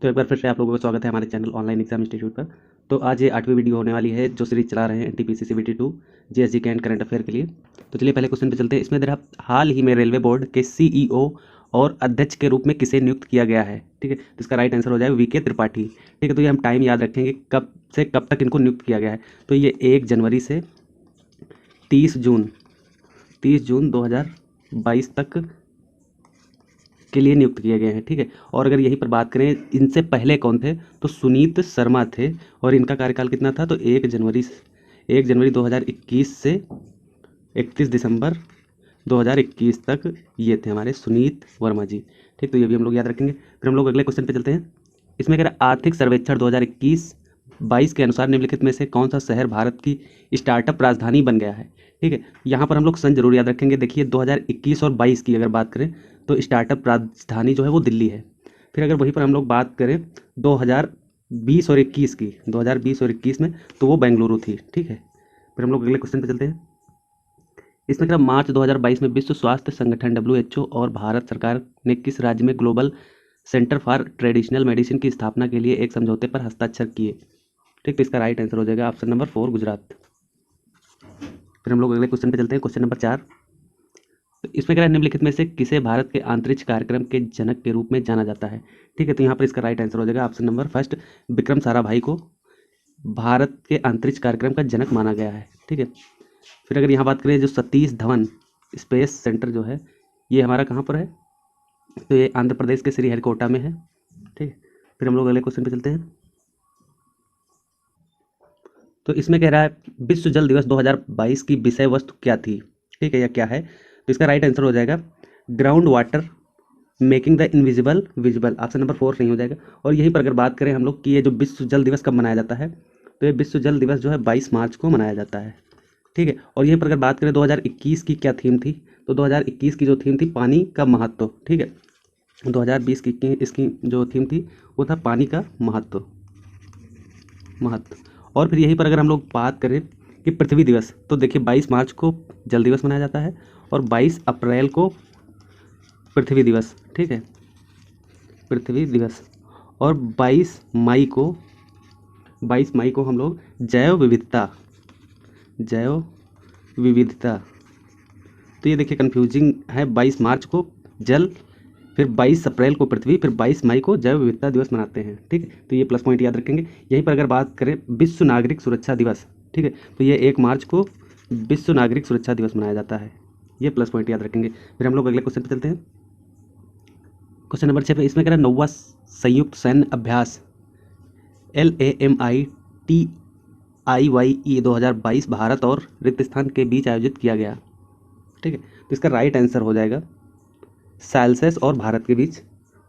तो एक बार फिर से आप लोगों का स्वागत है हमारे चैनल ऑनलाइन एग्जाम इंस्टीट्यूट पर। तो आज ये 8वीं वीडियो होने वाली है जो सीरीज चला रहे हैं एनटीपीसी सीबीटी 2 जीएसजी के एंड करंट अफेयर के लिए। तो चलिए पहले क्वेश्चन पे चलते हैं। इसमें दे रहा हाल ही में रेलवे बोर्ड के सीईओ और अध्यक्ष के रूप में किसे नियुक्त किया गया है। ठीक है, तो इसका राइट आंसर हो जाएगा वीके त्रिपाठी। ठीक है, तो ये हम टाइम याद रखेंगे कब से कब तक इनको नियुक्त किया गया है। तो ये 1 जनवरी से 30 जून 2022 तक के लिए नियुक्त किए गए हैं। ठीक है, और अगर यहीं पर बात करें इनसे पहले कौन थे, तो सुनीत शर्मा थे और इनका कार्यकाल कितना था, तो 1 जनवरी 2021 से 31 दिसंबर 2021 तक ये थे हमारे सुनीत वर्मा जी। ठीक, तो ये भी हम लोग याद रखेंगे। फिर हम लोग अगले क्वेश्चन पे चलते हैं। इसमें कह रहा है आर्थिक सर्वेक्षण 2021-22 के अनुसार निम्नलिखित में से कौन सा शहर भारत की स्टार्टअप राजधानी बन गया है। ठीक है, यहाँ पर हम लोग सन जरूर याद रखेंगे। देखिए 2021 और 22 की अगर बात करें तो स्टार्टअप राजधानी जो है वो दिल्ली है। फिर अगर वहीं पर हम लोग बात करें 2020 और 21 की, 2020 और 21 में, तो वो बेंगलुरु थी। ठीक है, फिर हम लोग अगले क्वेश्चन पे चलते हैं। इसमें क्या मार्च 2022 में विश्व स्वास्थ्य संगठन डब्ल्यूएचओ और भारत सरकार ने किस राज्य में global centre for traditional medicine की स्थापना के लिए एक समझौते पर हस्ताक्षर किए। ठीक, तो इसका राइट आंसर हो जाएगा ऑप्शन नंबर 4 गुजरात। फिर हम लोग अगले क्वेश्चन पे चलते हैं, क्वेश्चन नंबर 4। तो इसमें क्या है, निम्नलिखित में से किसे भारत के अंतरिक्ष कार्यक्रम के जनक के रूप में जाना जाता है। ठीक है, तो यहाँ पर इसका राइट आंसर हो जाएगा option number first, Vikram Sarabhai को भारत के अंतरिक्ष कार्यक्रम का जनक माना गया है। ठीक है, फिर अगर यहाँ बात करें जो सतीश धवन स्पेस सेंटर जो है ये हमारा कहाँ पर है, तो ये आंध्र प्रदेश के श्रीहरिकोटा में है। ठीक है, फिर हम लोग अगले क्वेश्चन पे चलते हैं। तो इसमें कह रहा है विश्व जल दिवस 2022 की विषय वस्तु क्या थी। ठीक है, या क्या है, तो इसका राइट आंसर हो जाएगा ground water making the invisible visible. Option number 4 सही हो जाएगा। और यहीं पर अगर बात करें हम लोग कि ये जो विश्व जल दिवस कब मनाया जाता है, तो ये विश्व जल दिवस जो है 22 मार्च को मनाया जाता है। ठीक है, और यहीं पर अगर बात करें 2021 की क्या थीम थी, तो 2021 की जो थीम थी पानी का महत्व। ठीक है, 2020 की इसकी जो थीम थी वो था पानी का महत्व। और फिर यहीं पर अगर हम लोग बात करें कि पृथ्वी दिवस, तो देखिए 22 मार्च को जल दिवस मनाया जाता है और 22 अप्रैल को पृथ्वी दिवस। ठीक है, पृथ्वी दिवस। और 22 मई को हम लोग जैव विविधता। तो ये देखिए कंफ्यूजिंग है, 22 मार्च को जल, फिर 22 अप्रैल को पृथ्वी, फिर 22 मई को जैव विविधता दिवस मनाते हैं। ठीक है, तो ये प्लस पॉइंट याद रखेंगे। यहीं पर अगर बात करें विश्व नागरिक सुरक्षा दिवस, ठीक है, तो ये 1 मार्च को विश्व नागरिक सुरक्षा दिवस मनाया जाता है। ये प्लस पॉइंट याद रखेंगे। फिर हम लोग अगले क्वेश्चन पे चलते हैं, क्वेश्चन नंबर 6 पे। इसमें कह रहा है 9वां संयुक्त सैन्य अभ्यास LAMITIYE 2022 भारत और रिक्तस्थान के बीच आयोजित किया गया। ठीक है, तो इसका राइट आंसर हो जाएगा सेल्सियस और भारत के बीच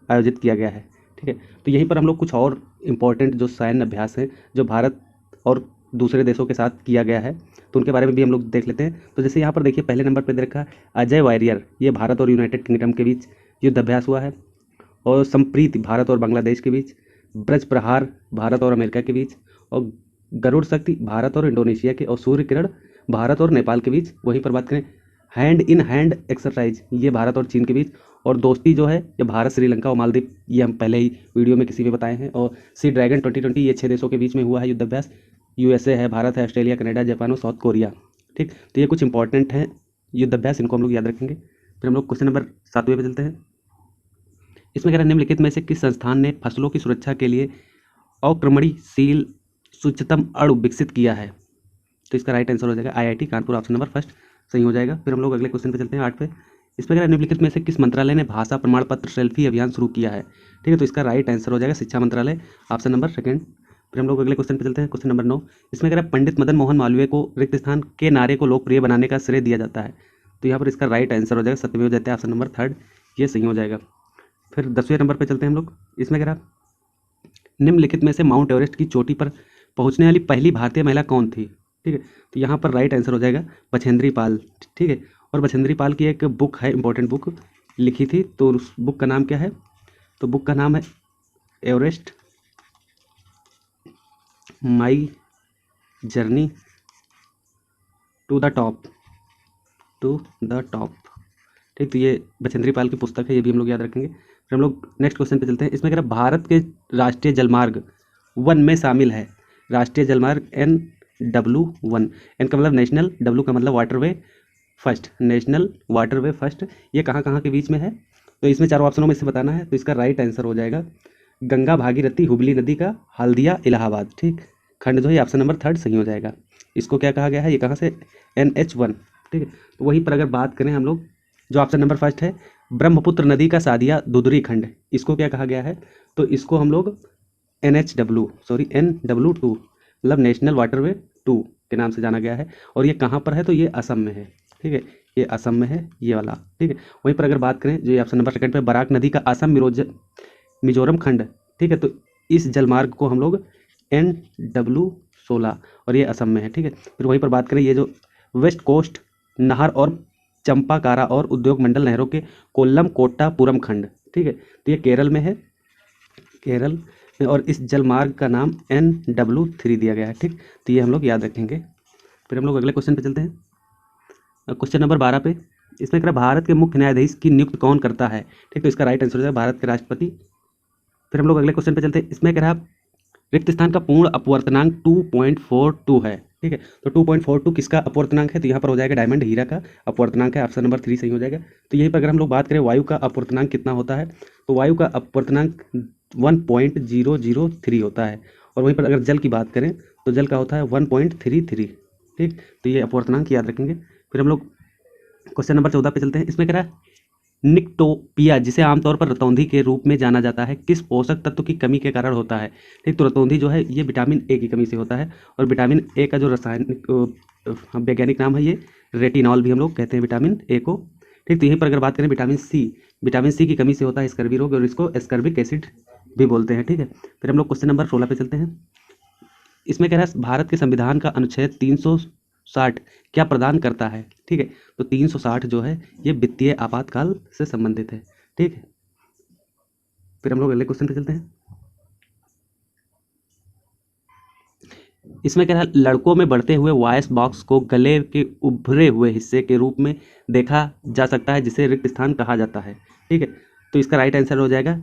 आयोजित किया गया है। ठीक है, तो यहीं पर हम लोग कुछ और इम्पोर्टेंट जो सैन्य अभ्यास हैं जो भारत और दूसरे देशों के साथ किया गया है, तो उनके बारे में भी हम लोग देख लेते हैं। तो जैसे यहाँ पर देखिए पहले नंबर पर दे रखा है अजय वारियर, ये भारत और यूनाइटेड किंगडम के बीच युद्ध अभ्यास हुआ है। और संप्रीति भारत और बांग्लादेश के बीच, ब्रज प्रहार भारत और अमेरिका के बीच, और गरुड़ शक्ति भारत और इंडोनेशिया के, और सूर्य किरण भारत और नेपाल के बीच। वहीं पर बात करें हैंड इन हैंड एक्सरसाइज, ये भारत और चीन के बीच। और दोस्ती जो है ये भारत, श्रीलंका और मालदीव, ये हम पहले ही वीडियो में किसी में बताए हैं। और सी ड्रैगन 2020, ये 6 देशों के बीच में हुआ है युद्धाभ्यास। यूएसए है, भारत है, ऑस्ट्रेलिया, कनाडा, जापान और साउथ कोरिया। ठीक, तो ये कुछ इंपॉर्टेंट हैं युद्धाभ्यास, इनको हम लोग याद रखेंगे। फिर हम लोग क्वेश्चन नंबर 7वें पे चलते हैं। इसमें कह रहा है निम्नलिखित में से किस संस्थान ने फसलों की सुरक्षा के लिए अक्रमणशील सूच्यतम अणु विकसित किया है। तो इसका राइट आंसर हो जाएगा IIT Kanpur. Option number first सही हो जाएगा। फिर हम लोग अगले क्वेश्चन पे चलते हैं 8 पे। इसमें कह रहा है निम्नलिखित में से किस मंत्रालय ने भाषा प्रमाण पत्र सेल्फी अभियान शुरू किया है। ठीक है, तो इसका राइट आंसर हो जाएगा शिक्षा मंत्रालय। Option number second. फिर हम लोग अगले क्वेश्चन पे चलते हैं, क्वेश्चन नंबर 9। इसमें कह रहा है पंडित मदन मोहन मालवीय को रिक्त स्थान के नारे को लोकप्रिय बनाने का श्रेय दिया जाता है। तो यहाँ पर इसका राइट आंसर हो जाएगा सत्यमेव जयते। ऑप्शन नंबर थर्ड ये सही हो जाएगा। फिर 10वें नंबर पर चलते हैं हम लोग। इसमें कह रहा निम्नलिखित में से माउंट एवरेस्ट की चोटी पर पहुंचने वाली पहली भारतीय महिला कौन थी। ठीक है, तो यहाँ पर राइट आंसर हो जाएगा बछेंद्री पाल। ठीक है, और बछेंद्री पाल की एक बुक है, इंपॉर्टेंट बुक लिखी थी, तो उस बुक का नाम क्या है, तो बुक का नाम है Everest my journey to the top. ठीक, तो ये बछेंद्री पाल की पुस्तक है, ये भी हम लोग याद रखेंगे। फिर हम लोग नेक्स्ट क्वेश्चन पे चलते हैं। इसमें कह रहा है भारत के राष्ट्रीय जलमार्ग 1 में शामिल है। राष्ट्रीय जलमार्ग NW1, एन का मतलब नेशनल, W का मतलब waterway first, national waterway first, ये कहाँ कहाँ के बीच में है? तो इसमें चारों ऑप्शनों में से बताना है। तो इसका राइट आंसर हो जाएगा गंगा भागीरथी हुबली नदी का हल्दिया इलाहाबाद, ठीक, खंड जो है ऑप्शन नंबर 3 सही हो जाएगा। इसको क्या कहा गया है? ये कहाँ से? NH1, ठीक है। तो वहीं पर अगर बात करें हम लोग, जो ऑप्शन नंबर फर्स्ट है ब्रह्मपुत्र नदी का सादिया दुदरी खंड, इसको क्या कहा गया है? तो इसको हम लोग NW2 मतलब नेशनल वाटरवे 2 के नाम से जाना गया है। और ये कहाँ पर है? तो ये असम में है, ठीक है, ये असम में है ये वाला, ठीक है। वहीं पर अगर बात करें जो ये ऑप्शन नंबर सेकंड पे बराक नदी का असम मिजोरम खंड, ठीक है, तो इस जलमार्ग को हम लोग NW16 और ये असम में है, ठीक है। फिर वहीं पर बात करें ये जो वेस्ट कोस्ट नहर और चंपाकारा और उद्योग मंडल नहरों के कोल्लम कोट्टापुरम खंड, ठीक है, तो ये केरल में है, केरल में, और इस जलमार्ग का नाम NW3 दिया गया है, ठीक। तो ये हम लोग याद रखेंगे। फिर हम लोग अगले क्वेश्चन पे चलते हैं, क्वेश्चन नंबर 12 पे। इसमें कह रहा है भारत के मुख्य न्यायाधीश की नियुक्त कौन करता है, ठीक। तो इसका राइट आंसर हो जाएगा भारत के राष्ट्रपति। फिर हम लोग अगले क्वेश्चन पे चलते हैं। इसमें कह रहा है रिक्त स्थान का पूर्ण अपवर्तनांक 2.42 है, ठीक है। तो 2.42 किसका अपवर्तनांक है? तो यहाँ पर हो जाएगा डायमंड हीरा का अपवर्तनांक है, ऑप्शन नंबर 3 सही हो जाएगा। तो यहीं पर अगर हम लोग बात करें वायु का अपवर्तनांक कितना होता है, तो वायु का अपवर्तनांक 1.003 होता है। और वहीं पर अगर जल की बात करें तो जल का होता है 1.33, ठीक। तो ये अपवर्तनांक याद रखेंगे। फिर हम लोग क्वेश्चन नंबर 14 पे चलते हैं। इसमें कह रहा है निक्टोपिया, जिसे आमतौर पर रतौंधी के रूप में जाना जाता है, किस पोषक तत्व की कमी के कारण होता है, ठीक। तो रतौंधी जो है ये विटामिन ए की कमी से होता है। और विटामिन ए का जो रासायनिक वैज्ञानिक नाम है ये रेटिनॉल भी हम लोग कहते हैं विटामिन ए को, ठीक। तो यहीं पर अगर बात करें विटामिन सी की कमी से होता है स्कर्वी रोग, और इसको एस्कर्बिक एसिड भी बोलते हैं, ठीक है। फिर हम लोग क्वेश्चन नंबर 16 पे चलते हैं। इसमें कह रहा है भारत के संविधान का अनुच्छेद 360 क्या प्रदान करता है, ठीक है। तो 360 जो है ये वित्तीय आपातकाल से संबंधित है, ठीक है। फिर हम लोग अगले क्वेश्चन पे चलते हैं। इसमें कह रहा है लड़कों में बढ़ते हुए वॉइस बॉक्स को गले के उभरे हुए हिस्से के रूप में देखा जा सकता है, जिसे रिक्त स्थान कहा जाता है, ठीक है। तो इसका राइट आंसर हो जाएगा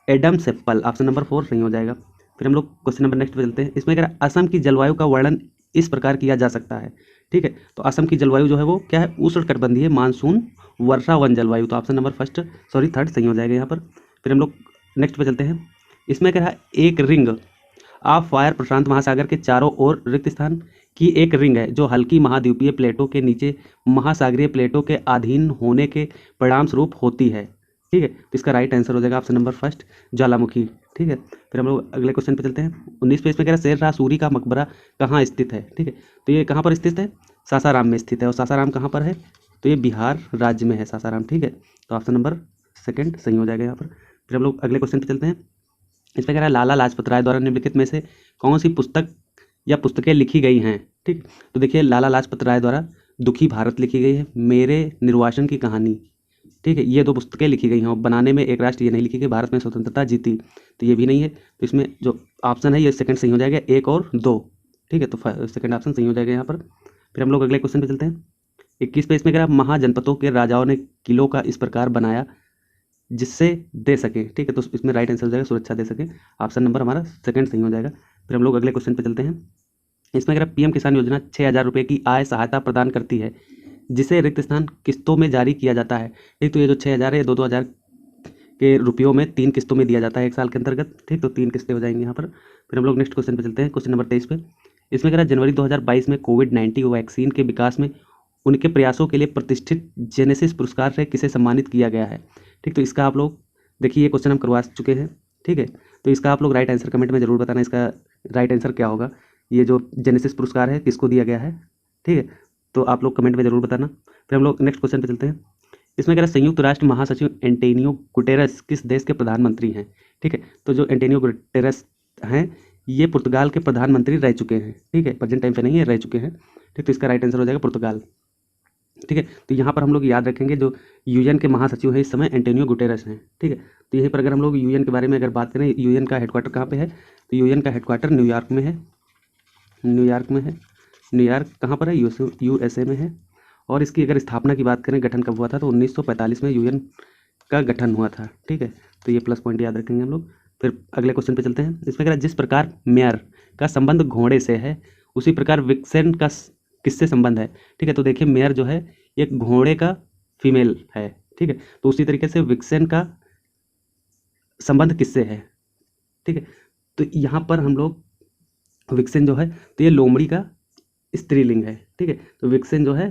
एडम्स एप्पल, ऑप्शन नंबर 4 सही हो जाएगा। फिर हम लोग क्वेश्चन नंबर नेक्स्ट पे चलते हैं। इसमें कह रहा है असम की जलवायु का वर्णन इस प्रकार किया जा सकता है, ठीक है। तो असम की जलवायु जो है वो क्या है? उष्णकटिबंधीय मानसून वर्षावन जलवायु, तो ऑप्शन नंबर 3 सही हो जाएगा यहाँ पर। फिर हम लोग नेक्स्ट पे चलते हैं। इसमें कह रहा है एक रिंग ऑफ फायर प्रशांत महासागर के चारों ओर रिक्त स्थान की एक रिंग है जो हल्की महाद्वीपीय प्लेटों के नीचे महासागरीय प्लेटों के अधीन होने के परिणाम स्वरूप होती है, ठीक है। तो इसका राइट आंसर हो जाएगा ऑप्शन नंबर 1 ज्वालामुखी, ठीक है। फिर हम लोग अगले क्वेश्चन पे चलते हैं। 19 पे इसमें कह रहा है शेर शाह सूरी का मकबरा कहाँ स्थित है, ठीक है। तो ये कहाँ पर स्थित है? सासाराम में स्थित है। और सासाराम कहाँ पर है? तो ये बिहार राज्य में है सासाराम, ठीक है। तो ऑप्शन नंबर 2 सही हो जाएगा यहाँ पर। फिर हम लोग अगले क्वेश्चन पे चलते हैं। इसमें कह रहा है लाला लाजपत राय द्वारा निम्नलिखित में से कौन सी पुस्तक या पुस्तकें लिखी गई हैं, ठीक। तो देखिए लाला लाजपत राय द्वारा दुखी भारत लिखी गई है, मेरे निर्वासन की कहानी, ठीक है, ये 2 पुस्तकें लिखी गई हैं। और बनाने में एक राष्ट्र ये नहीं लिखी गई, भारत में स्वतंत्रता जीती, तो ये भी नहीं है। तो इसमें जो ऑप्शन है ये सेकंड सही हो जाएगा, 1 और 2, ठीक है। तो सेकंड ऑप्शन सही हो जाएगा यहाँ पर। फिर हम लोग अगले क्वेश्चन पे चलते हैं। 21 पे इसमें कह रहा है महाजनपदों के राजाओं ने किलों का इस प्रकार बनाया जिससे दे सके, ठीक है। तो इसमें राइट आंसर हो जाएगा सुरक्षा दे सके, ऑप्शन नंबर हमारा 2 सही हो जाएगा। फिर हम लोग अगले क्वेश्चन पे चलते हैं। इसमें अगर पीएम किसान योजना 6,000 रुपये की आय सहायता प्रदान करती है, जिसे रिक्त स्थान किस्तों में जारी किया जाता है, ठीक। तो ये जो 6,000 है 2-2 हज़ार के रुपयों में 3 किस्तों में दिया जाता है 1 साल के अंतर्गत, ठीक। तो 3 किस्तें हो जाएंगी यहाँ पर। फिर हम लोग नेक्स्ट क्वेश्चन पे चलते हैं, क्वेश्चन नंबर 23 पे। इसमें कह रहा है जनवरी 2022 में कोविड-19 वैक्सीन के विकास में उनके प्रयासों के लिए प्रतिष्ठित जेनेसिस पुरस्कार से किसे सम्मानित किया गया है, ठीक। तो इसका आप लोग देखिए ये क्वेश्चन हम करवा चुके हैं, ठीक है। तो इसका आप लोग राइट आंसर कमेंट में ज़रूर बताना, इसका राइट आंसर क्या होगा, ये जो जेनेसिस पुरस्कार है किसको दिया गया है, ठीक है। तो आप लोग कमेंट में ज़रूर बताना। फिर हम लोग नेक्स्ट क्वेश्चन पे चलते हैं। इसमें कह रहा है संयुक्त राष्ट्र महासचिव एंटोनियो गुटेरेस किस देश के प्रधानमंत्री हैं, ठीक है। तो जो एंटोनियो गुटेरेस हैं ये पुर्तगाल के प्रधानमंत्री रह चुके हैं, ठीक है, प्रेजेंट टाइम पे नहीं है, रह चुके हैं, ठीक। तो इसका राइट आंसर हो जाएगा पुर्तगाल, ठीक है। तो यहाँ पर हम लोग याद रखेंगे जो यूएन के महासचिव है इस समय एंटोनियो गुटेरेस हैं, ठीक है। तो यहीं पर अगर हम लोग यूएन के बारे में अगर बात करें, यूएन का हेडक्वार्टर कहाँ पे है, तो यूएन का हेडक्वार्टर न्यूयॉर्क में है, न्यूयॉर्क कहाँ पर है? यूएसए में है। और इसकी अगर स्थापना की बात करें, गठन कब हुआ था, तो 1945 में यूएन का गठन हुआ था, ठीक है। तो ये प्लस पॉइंट याद रखेंगे हम लोग। फिर अगले क्वेश्चन पे चलते हैं। इसमें कह रहा है जिस प्रकार मेयर का संबंध घोड़े से है उसी प्रकार विक्सेन का किससे संबंध है। ठीक है, तो देखिए मेयर जो है एक घोड़े का फीमेल है। ठीक है, तो उसी तरीके से विक्सेन का संबंध किससे है। ठीक है, तो यहाँ पर हम लोग विक्सेन जो है तो ये लोमड़ी का स्त्रीलिंग है। ठीक है, तो विक्सेन जो है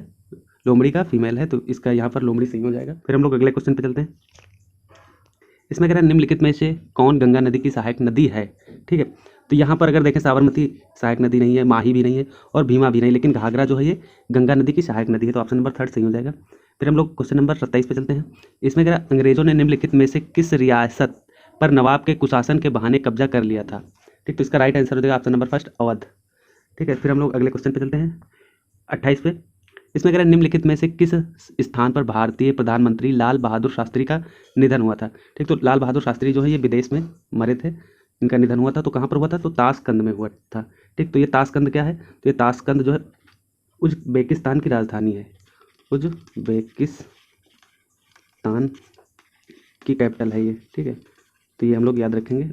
लोमड़ी का फीमेल है, तो इसका यहाँ पर लोमड़ी सही हो जाएगा। फिर हम लोग अगले क्वेश्चन पे चलते हैं। इसमें कह रहा है निम्नलिखित में से कौन गंगा नदी की सहायक नदी है। ठीक है, तो यहाँ पर अगर देखें साबरमती सहायक नदी नहीं है, माही भी नहीं है और भीमा भी नहीं, लेकिन घाघरा जो है ये गंगा नदी की सहायक नदी है, तो ऑप्शन नंबर 3 सही हो जाएगा। फिर हम लोग क्वेश्चन नंबर 27 पे चलते हैं। इसमें कह रहा है अंग्रेजों ने निम्नलिखित में से किस रियासत पर नवाब के कुशासन के बहाने कब्जा कर लिया था। ठीक, तो इसका राइट आंसर हो जाएगा ऑप्शन नंबर 1 अवध। ठीक है, फिर हम लोग अगले क्वेश्चन पे चलते हैं 28 पे। इसमें कह रहा है निम्नलिखित में से किस स्थान पर भारतीय प्रधानमंत्री लाल बहादुर शास्त्री का निधन हुआ था। ठीक, तो लाल बहादुर शास्त्री जो है ये विदेश में मरे थे, इनका निधन हुआ था, तो कहाँ पर हुआ था, तो ताशकंद में हुआ था। ठीक, तो ये ताशकंद क्या है, तो ये ताशकंद जो है उज्बेकिस्तान की राजधानी है, उज्बेकिस्तान की कैपिटल है ये। ठीक है, तो ये हम लोग याद रखेंगे।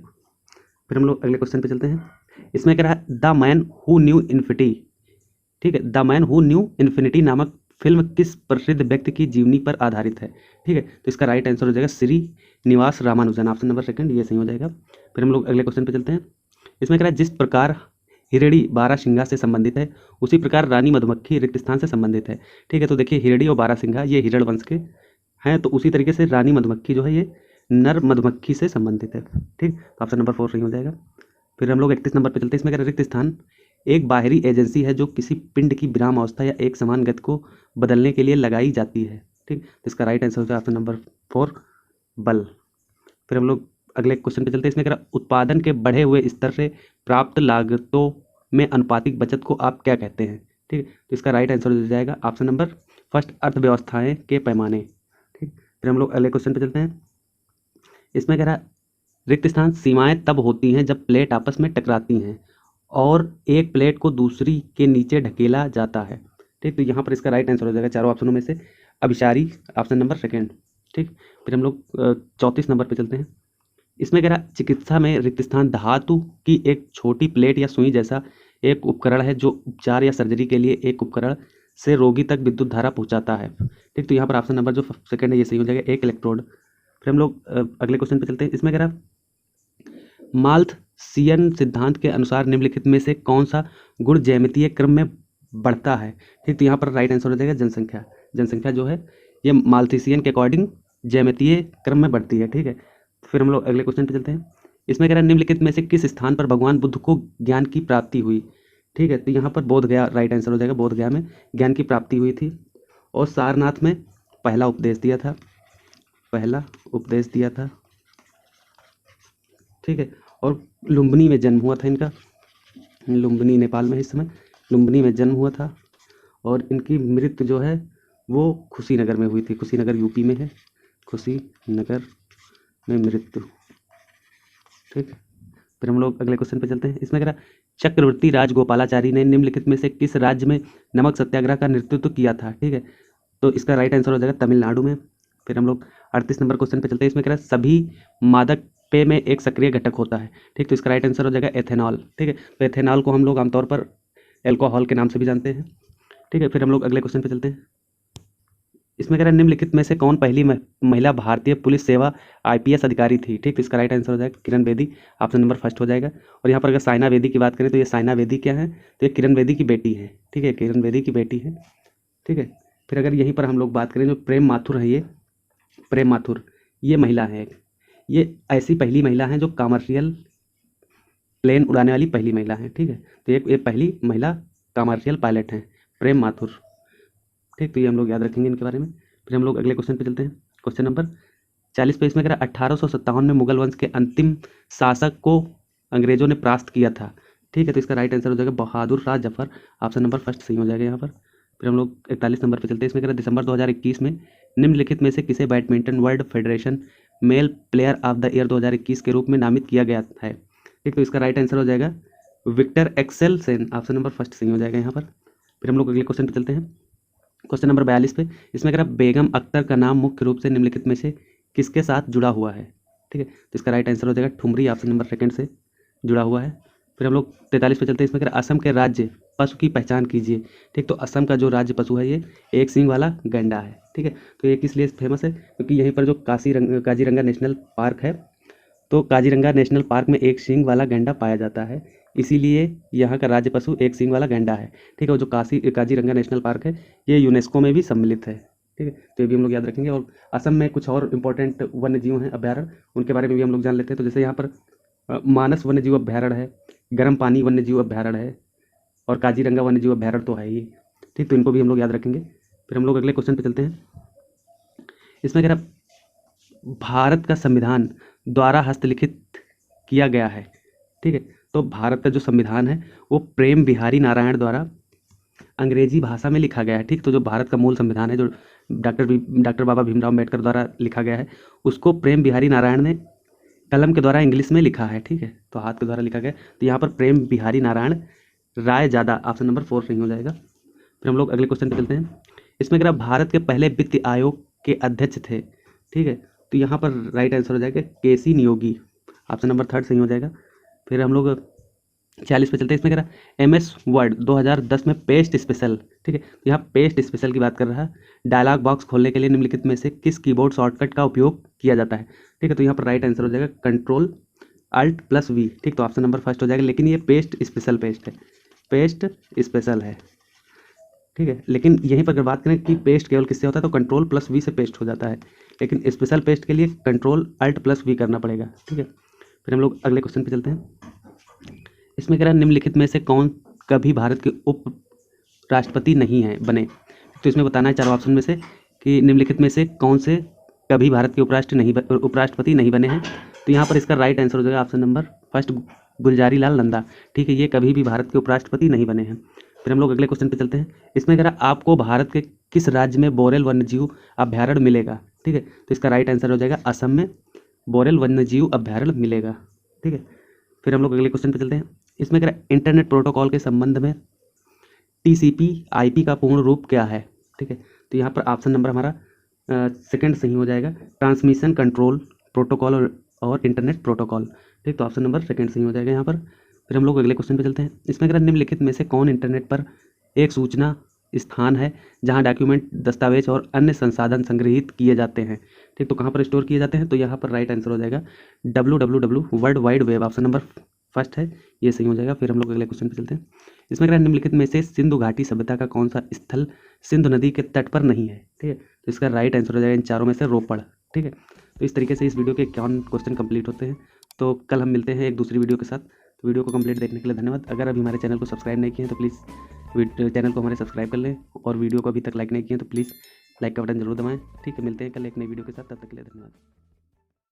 फिर हम लोग अगले क्वेश्चन पे चलते हैं। इसमें कह रहा है the man who knew infinity. ठीक है, the man who knew infinity नामक फिल्म किस प्रसिद्ध व्यक्ति की जीवनी पर आधारित है। ठीक है, तो इसका राइट आंसर हो जाएगा श्रीनिवास रामानुजन, ऑप्शन नंबर 2 ये सही हो जाएगा। फिर हम लोग अगले क्वेश्चन पे चलते हैं। इसमें कह रहा है जिस प्रकार हिरड़ी बारहसिंगा से संबंधित है उसी प्रकार रानी मधुमक्खी रिक्तस्थान से संबंधित है। ठीक है, तो देखिए हिरड़ी और बारहसिंगा ये हिरण वंश के हैं, तो उसी तरीके से रानी मधुमक्खी जो है ये नर मधुमक्खी से संबंधित है। ठीक, तो ऑप्शन नंबर 4 सही हो जाएगा। फिर हम लोग 31 नंबर पे चलते हैं। इसमें कह रहा है रिक्त स्थान एक बाहरी एजेंसी है जो किसी पिंड की विराम अवस्था या एक समान गति को बदलने के लिए लगाई जाती है। ठीक, तो इसका राइट आंसर हो जाएगा ऑप्शन नंबर 4 बल। फिर हम लोग अगले क्वेश्चन पे चलते हैं। इसमें कह रहा है उत्पादन के बढ़े हुए स्तर से प्राप्त लागतों में अनुपातिक बचत को आप क्या कहते हैं। ठीक है, तो इसका राइट आंसर हो जाएगा ऑप्शन नंबर 1 अर्थव्यवस्थाएं के पैमाने। ठीक, फिर हम लोग अगले क्वेश्चन पे चलते हैं। इसमें कह रहा है रिक्त स्थान सीमाएं तब होती हैं जब प्लेट आपस में टकराती हैं और एक प्लेट को दूसरी के नीचे ढकेला जाता है। ठीक, तो यहाँ पर इसका राइट आंसर हो जाएगा चारों ऑप्शनों में से अभिसारी, ऑप्शन नंबर 2। ठीक, फिर हम लोग 34 नंबर पे चलते हैं। इसमें कह रहा चिकित्सा में रिक्त स्थान धातु की एक छोटी प्लेट या सुई जैसा एक उपकरण है जो उपचार या सर्जरी के लिए एक उपकरण से रोगी तक विद्युत धारा पहुंचाता है। ठीक, तो यहाँ पर ऑप्शन नंबर जो 2 है ये सही हो जाएगा, एक इलेक्ट्रोड। फिर हम लोग अगले क्वेश्चन पे चलते हैं। इसमें कह रहा माल्थसियन सिद्धांत के अनुसार निम्नलिखित में से कौन सा गुण ज्यामितीय क्रम में बढ़ता है। ठीक, तो यहाँ पर राइट आंसर हो जाएगा जनसंख्या। जनसंख्या जो है ये माल्थसियन के अकॉर्डिंग ज्यामितीय क्रम में बढ़ती है। ठीक है, फिर हम लोग अगले क्वेश्चन पे चलते हैं। इसमें कह रहा है निम्नलिखित में से किस स्थान पर भगवान बुद्ध को ज्ञान की प्राप्ति हुई। ठीक है, तो यहाँ पर बोध गया राइट आंसर हो जाएगा, बोध गया में ज्ञान की प्राप्ति हुई थी और सारनाथ में पहला उपदेश दिया था, पहला उपदेश दिया था। ठीक है, और लुम्बिनी में जन्म हुआ था इनका, लुम्बिनी नेपाल में इस समय लुम्बिनी में जन्म हुआ था और इनकी मृत्यु जो है वो कुशीनगर में हुई थी, कुशीनगर यूपी में है, कुशीनगर में मृत्यु। ठीक, फिर हम लोग अगले क्वेश्चन पे चलते हैं। इसमें कह रहा चक्रवर्ती राजगोपालाचारी ने निम्नलिखित में से किस राज्य में नमक सत्याग्रह का नेतृत्व किया था। ठीक है, तो इसका राइट आंसर हो जाएगा तमिलनाडु में। फिर हम लोग 38 नंबर क्वेश्चन पे चलते हैं। इसमें कह रहा है सभी मादक पेय में एक सक्रिय घटक होता है। ठीक, तो इसका राइट आंसर हो जाएगा एथेनॉल। ठीक है, तो एथेनॉल को हम लोग आमतौर पर एल्कोहल के नाम से भी जानते हैं। ठीक है, फिर हम लोग अगले क्वेश्चन पे चलते हैं। इसमें कह रहा है निम्नलिखित में से कौन पहली महिला भारतीय पुलिस सेवा IPS अधिकारी थी। ठीक, तो इसका राइट आंसर हो जाएगा किरण बेदी, ऑप्शन नंबर 1 हो जाएगा। और यहाँ पर अगर साइना बेदी की बात करें तो ये साइना बेदी क्या है, तो ये किरण बेदी की बेटी है। ठीक है, किरण बेदी की बेटी है। ठीक है, फिर अगर यहीं पर हम लोग बात करें जो प्रेम माथुर है, ये प्रेम माथुर ये महिला है, ये ऐसी पहली महिला है जो कमर्शियल प्लेन उड़ाने वाली पहली महिला है। ठीक है, तो ये पहली महिला कमर्शियल पायलट हैं, प्रेम माथुर। ठीक, तो ये हम लोग याद रखेंगे इनके बारे में। फिर हम लोग अगले क्वेश्चन पे चलते हैं, क्वेश्चन नंबर 40 पे। इसमें कह रहा 1857 में मुगल वंश के अंतिम शासक को अंग्रेजों ने परास्त किया था। ठीक है, तो इसका राइट आंसर हो जाएगा बहादुर शाह जफर, ऑप्शन नंबर 1 सही हो जाएगा यहाँ पर। फिर हम लोग 41 नंबर पे चलते हैं। इसमें कह रहा दिसंबर 2021 में निम्नलिखित में से किसे badminton world federation mail player of the year 2021 के रूप में नामित किया गया है। ठीक, तो इसका राइट आंसर हो जाएगा Viktor Axelsen, option number 1 सही हो जाएगा यहाँ पर। फिर हम लोग अगले क्वेश्चन पे चलते हैं, क्वेश्चन नंबर 42 पे। इसमें कह रहा बेगम अख्तर का नाम मुख्य रूप से निम्नलिखित में से किसके साथ जुड़ा हुआ है। ठीक ठीक है। तो इसका राइट आंसर हो जाएगा ठुमरी, ऑप्शन नंबर सेकंड से जुड़ा हुआ है। फिर हम लोग 43 पे चलते हैं। इसमें कह रहा है असम के राज्य पशु की पहचान कीजिए। ठीक, तो असम का जो राज्य पशु है ये एक सींग वाला गैंडा है। ठीक है, तो ये किस लिए फेमस है? क्योंकि यहीं पर जो काजीरंगा नेशनल पार्क है, तो काजीरंगा नेशनल पार्क में एक सींग वाला गैंडा पाया जाता है, इसीलिए यहाँ का राज्य पशु एक सींग वाला गैंडा है। ठीक है, और जो काजीरंगा नेशनल पार्क है ये यूनेस्को में भी सम्मिलित है। ठीक है, तो ये भी हम लोग याद रखेंगे। और असम में कुछ और इम्पोर्टेंट वन्य जीव हैं, अभ्यारण्य, उनके बारे में भी हम लोग जान लेते हैं। तो जैसे यहाँ पर मानस वन्य जीव अभ्यारण्य है, गर्म पानी वन्य जीव अभ्यारण्य है, और काजीरंगा वन्य जीव अभ्यारण्य तो है ही। ठीक, तो इनको भी हम लोग याद रखेंगे। फिर हम लोग अगले क्वेश्चन पे चलते हैं। इसमें कह रहा भारत का संविधान द्वारा हस्तलिखित किया गया है। ठीक है, तो भारत का जो संविधान है वो प्रेम बिहारी नारायण द्वारा अंग्रेजी भाषा में लिखा गया है। ठीक, तो जो भारत का मूल संविधान है जो डॉक्टर बाबा भीमराव अम्बेडकर द्वारा लिखा गया है, उसको प्रेम बिहारी नारायण ने कलम के द्वारा इंग्लिश में लिखा है। ठीक है, तो हाथ के द्वारा लिखा गया। तो यहाँ पर प्रेम बिहारी नारायण राय ज़्यादा, ऑप्शन नंबर 4 सही हो जाएगा। फिर हम लोग अगले क्वेश्चन पे चलते हैं। इसमें अगर भारत के पहले वित्त आयोग के अध्यक्ष थे, ठीक है, तो यहाँ पर राइट आंसर हो जाएगा केसी नियोगी, ऑप्शन नंबर 3 सही हो जाएगा। फिर हम लोग 40 पे चलते हैं। इसमें कह रहा MS वर्ड 2010 में पेस्ट स्पेशल। ठीक है, तो यहाँ पेस्ट स्पेशल की बात कर रहा है। डायलॉग बॉक्स खोलने के लिए निम्नलिखित में से किस कीबोर्ड शॉर्टकट का उपयोग किया जाता है? ठीक है, तो यहाँ पर राइट आंसर हो जाएगा कंट्रोल अल्ट प्लस V। ठीक, तो ऑप्शन नंबर फर्स्ट हो जाएगा। लेकिन ये पेस्ट स्पेशल पेस्ट है, पेस्ट स्पेशल है। ठीक है, लेकिन यहीं पर अगर बात करें कि पेस्ट केवल किससे होता है, तो कंट्रोल प्लस V से पेस्ट हो जाता है, लेकिन स्पेशल पेस्ट के लिए कंट्रोल अल्ट प्लस V करना पड़ेगा। ठीक है, फिर हम लोग अगले क्वेश्चन पे चलते हैं। इसमें कह रहा है निम्नलिखित में से कौन कभी भारत के उप राष्ट्रपति नहीं है बने? तो इसमें बताना है चारों ऑप्शन में से कि निम्नलिखित में से कौन से कभी भारत के उपराष्ट्रपति नहीं बने हैं। तो यहाँ पर इसका राइट आंसर हो जाएगा option number first Gulzari Lal Nanda. ठीक है, ये कभी भी भारत के उपराष्ट्रपति नहीं बने हैं। फिर हम लोग अगले क्वेश्चन पे चलते हैं। इसमें कह रहा है आपको भारत के किस राज्य में बोरेल वन्यजीव अभ्यारण्य मिलेगा? ठीक है, तो इसका राइट आंसर हो जाएगा असम में बोरेल वन्यजीव अभ्यारण्य मिलेगा। ठीक है, फिर हम लोग अगले क्वेश्चन पे चलते हैं। इसमें कह रहा है इंटरनेट प्रोटोकॉल के संबंध में TCP IP का पूर्ण रूप क्या है? ठीक है, तो यहाँ पर ऑप्शन नंबर हमारा सेकंड सही हो जाएगा, ट्रांसमिशन कंट्रोल प्रोटोकॉल और इंटरनेट प्रोटोकॉल। ठीक, तो ऑप्शन नंबर सेकंड सही हो जाएगा यहाँ पर। फिर हम लोग अगले क्वेश्चन पे चलते हैं। इसमें अगर निम्नलिखित में से कौन इंटरनेट पर एक सूचना स्थान है जहाँ डॉक्यूमेंट, दस्तावेज और अन्य संसाधन संग्रहित किए जाते हैं? ठीक, तो कहाँ पर स्टोर किए जाते हैं? तो यहाँ पर राइट आंसर हो जाएगा www world wide web, option number first है, ये सही हो जाएगा। फिर हम लोग अगले क्वेश्चन पे चलते हैं। इसमें अगर निम्नलिखित में से सिंधु घाटी सभ्यता का कौन सा स्थल सिंधु नदी के तट पर नहीं है? ठीक है, तो इसका राइट आंसर हो जाएगा इन चारों में से रोपड़। ठीक है, तो इस तरीके से इस वीडियो के 51 क्वेश्चन कंप्लीट होते हैं। तो कल हम मिलते हैं एक दूसरी वीडियो के साथ। तो वीडियो को कंप्लीट देखने के लिए धन्यवाद। अगर अभी हमारे चैनल को सब्सक्राइब नहीं किए हैं तो प्लीज़ चैनल को हमारे सब्सक्राइब कर लें, और वीडियो को अभी तक लाइक नहीं किए हैं तो प्लीज़ लाइक का बटन जरूर दबाएं। ठीक है, मिलते हैं कल एक नई वीडियो के साथ, तब तक के लिए धन्यवाद।